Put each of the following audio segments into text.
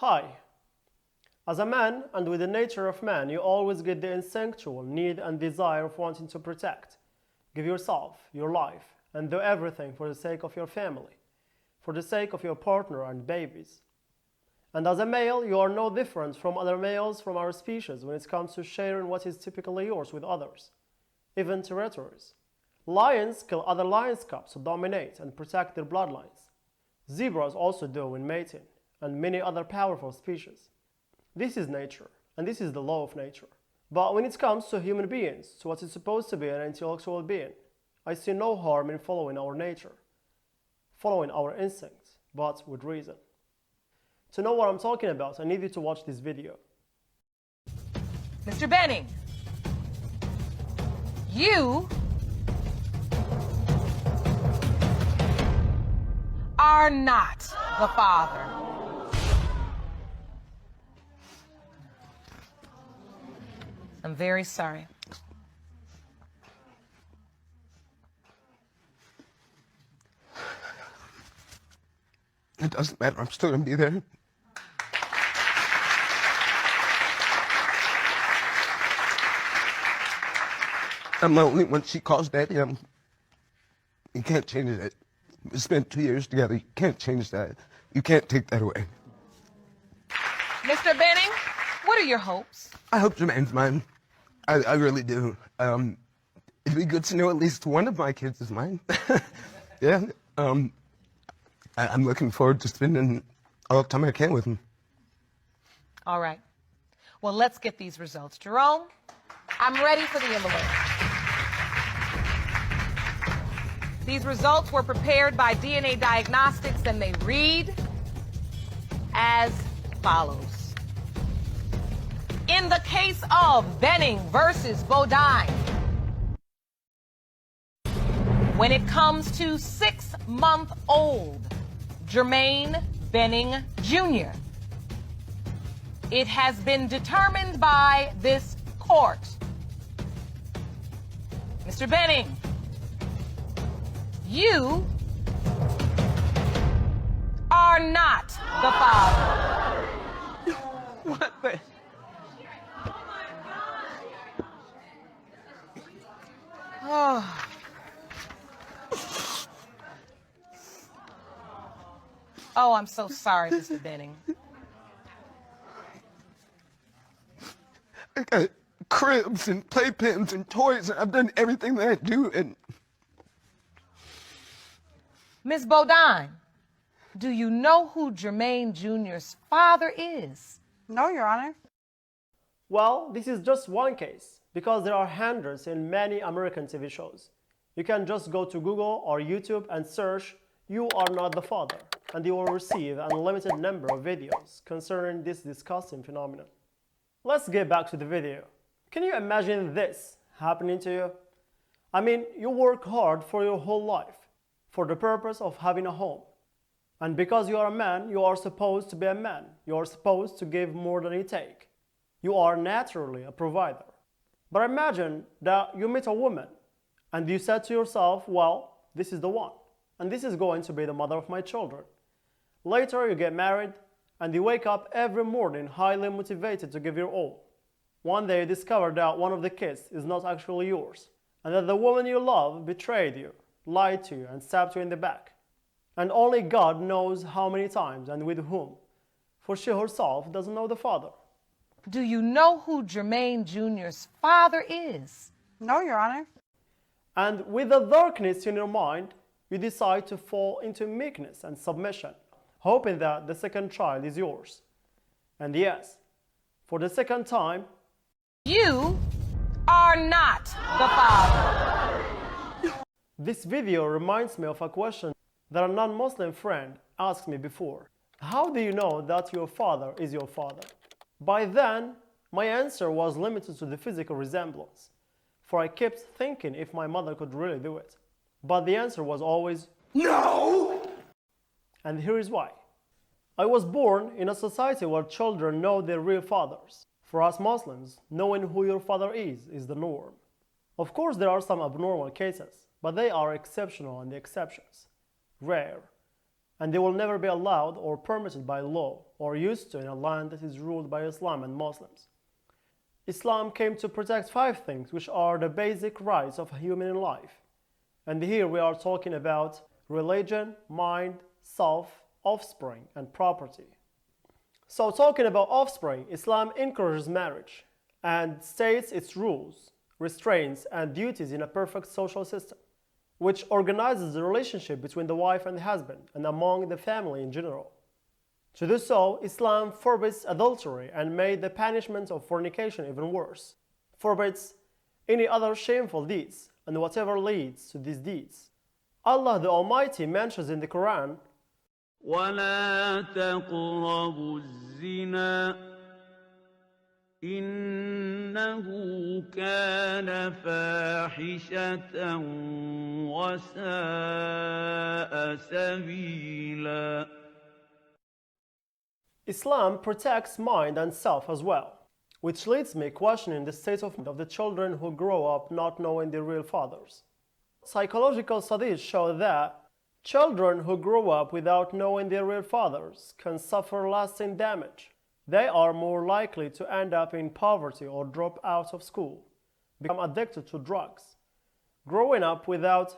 Hi. As a man, and with the nature of man, you always get the instinctual need and desire of wanting to protect, give yourself, your life, and do everything for the sake of your family, for the sake of your partner and babies. And as a male, you are no different from other males from our species when it comes to sharing what is typically yours with others, even territories. Lions kill other lions' cubs to dominate and protect their bloodlines. Zebras also do in mating, and many other powerful species. This is nature, and this is the law of nature. But when it comes to human beings, to what is supposed to be an intellectual being, I see no harm in following our nature, following our instincts, but with reason. To know what I'm talking about, I need you to watch this video. Mr. Benning, you are not the father. I'm very sorry. It doesn't matter. I'm still going to be there. I'm lonely when she calls Daddy. You can't change it. We spent 2 years together. You can't change that. You can't take that away. Mr. Benning, what are your hopes? I hope Jermaine's mine. I really do. It'd be good to know at least one of my kids is mine. Yeah. I'm looking forward to spending all the time I can with him. All right. Well, let's get these results. Jerome, I'm ready for the envelope. These results were prepared by DNA Diagnostics, and they read as follows. In the case of Benning versus Bodine, when it comes to 6-month-old Jermaine Benning Jr., it has been determined by this court. Mr. Benning, you are not the father. What the? Oh. Oh, I'm so sorry, Mr. Benning. I got cribs and playpens and toys, and I've done everything that I do, and... Ms. Bodine, do you know who Jermaine Jr.'s father is? No, Your Honor. Well, this is just one case, because there are hundreds in many American TV shows. You can just go to Google or YouTube and search "You are not the father," and you will receive an unlimited number of videos concerning this disgusting phenomenon. Let's get back to the video. Can you imagine this happening to you? I mean, you work hard for your whole life for the purpose of having a home. And because you are a man, you are supposed to be a man. You are supposed to give more than you take. You are naturally a provider. But imagine that you meet a woman and you said to yourself, well, this is the one, and this is going to be the mother of my children. Later you get married and you wake up every morning highly motivated to give your all. One day you discover that one of the kids is not actually yours, and that the woman you love betrayed you, lied to you, and stabbed you in the back. And only God knows how many times and with whom, for she herself doesn't know the father. Do you know who Jermaine Jr.'s father is? No, Your Honor. And with the darkness in your mind, you decide to fall into meekness and submission, hoping that the second child is yours. And yes, for the second time, you are not the father. This video reminds me of a question that a non-Muslim friend asked me before. How do you know that your father is your father? By then, my answer was limited to the physical resemblance, for I kept thinking if my mother could really do it. But the answer was always, no! And here is why. I was born in a society where children know their real fathers. For us Muslims, knowing who your father is the norm. Of course, there are some abnormal cases, but they are exceptional and the exceptions, rare. and they will never be allowed or permitted by law or used to in a land that is ruled by Islam and Muslims. Islam came to protect 5 things which are the basic rights of a human in life. And here we are talking about religion, mind, self, offspring, and property. So talking about offspring, Islam encourages marriage and states its rules, restraints, and duties in a perfect social system, which organizes the relationship between the wife and the husband and among the family in general. To do so, Islam forbids adultery and made the punishment of fornication even worse, forbids any other shameful deeds and whatever leads to these deeds. Allah the Almighty mentions in the Quran, ولا تقربوا الزنا إنه كان فاحشة وساء سبيلا. Islam protects mind and self as well, which leads me questioning the state of the children who grow up not knowing their real fathers. Psychological studies show that children who grow up without knowing their real fathers can suffer lasting damage. They are more likely to end up in poverty or drop out of school, become addicted to drugs. Growing up without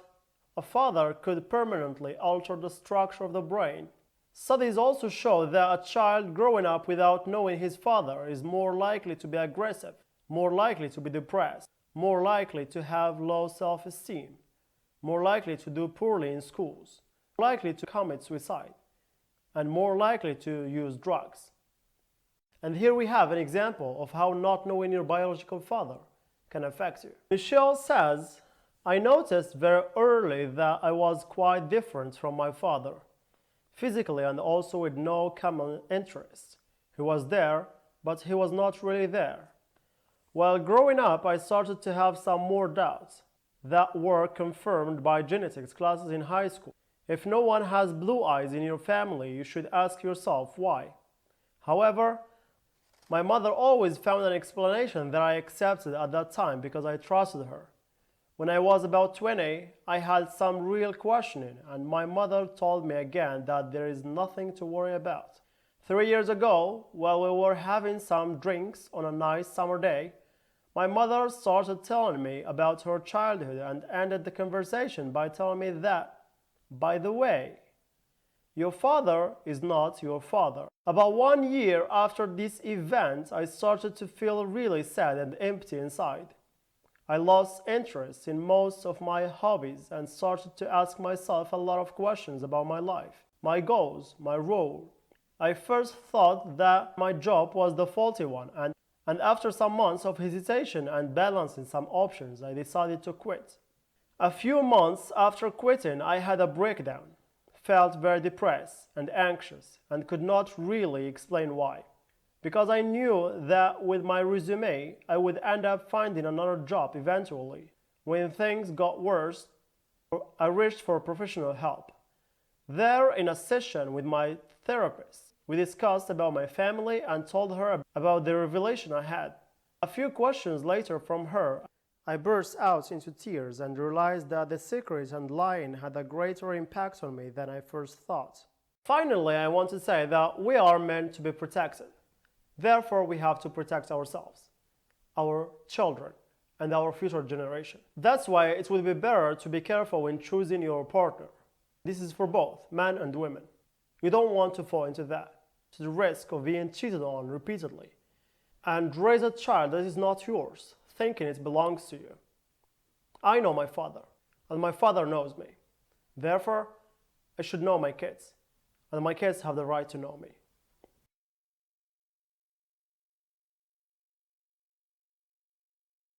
a father could permanently alter the structure of the brain. Studies also show that a child growing up without knowing his father is more likely to be aggressive, more likely to be depressed, more likely to have low self-esteem, more likely to do poorly in schools, more likely to commit suicide, and more likely to use drugs. And here we have an example of how not knowing your biological father can affect you. Michelle says, I noticed very early that I was quite different from my father, physically and also with no common interests. He was there, but he was not really there. While growing up, I started to have some more doubts that were confirmed by genetics classes in high school. If no one has blue eyes in your family, you should ask yourself why. However, my mother always found an explanation that I accepted at that time because I trusted her. When I was about 20, I had some real questioning, and my mother told me again that there is nothing to worry about. 3 years ago, while we were having some drinks on a nice summer day, my mother started telling me about her childhood and ended the conversation by telling me that, by the way, your father is not your father. About 1 year after this event, I started to feel really sad and empty inside. I lost interest in most of my hobbies and started to ask myself a lot of questions about my life, my goals, my role. I first thought that my job was the faulty one, and after some months of hesitation and balancing some options, I decided to quit. A few months after quitting, I had a breakdown, felt very depressed and anxious, and could not really explain why. Because I knew that with my resume, I would end up finding another job eventually. When things got worse, I reached for professional help. There, in a session with my therapist, we discussed about my family and told her about the revelation I had. A few questions later from her, I burst out into tears and realized that the secret and lying had a greater impact on me than I first thought. Finally, I want to say that we are meant to be protected. Therefore, we have to protect ourselves, our children, and our future generation. That's why it will be better to be careful when choosing your partner. This is for both men and women. You don't want to fall into that, to the risk of being cheated on repeatedly, and raise a child that is not yours, thinking it belongs to you. I know my father, and my father knows me. Therefore, I should know my kids, and my kids have the right to know me.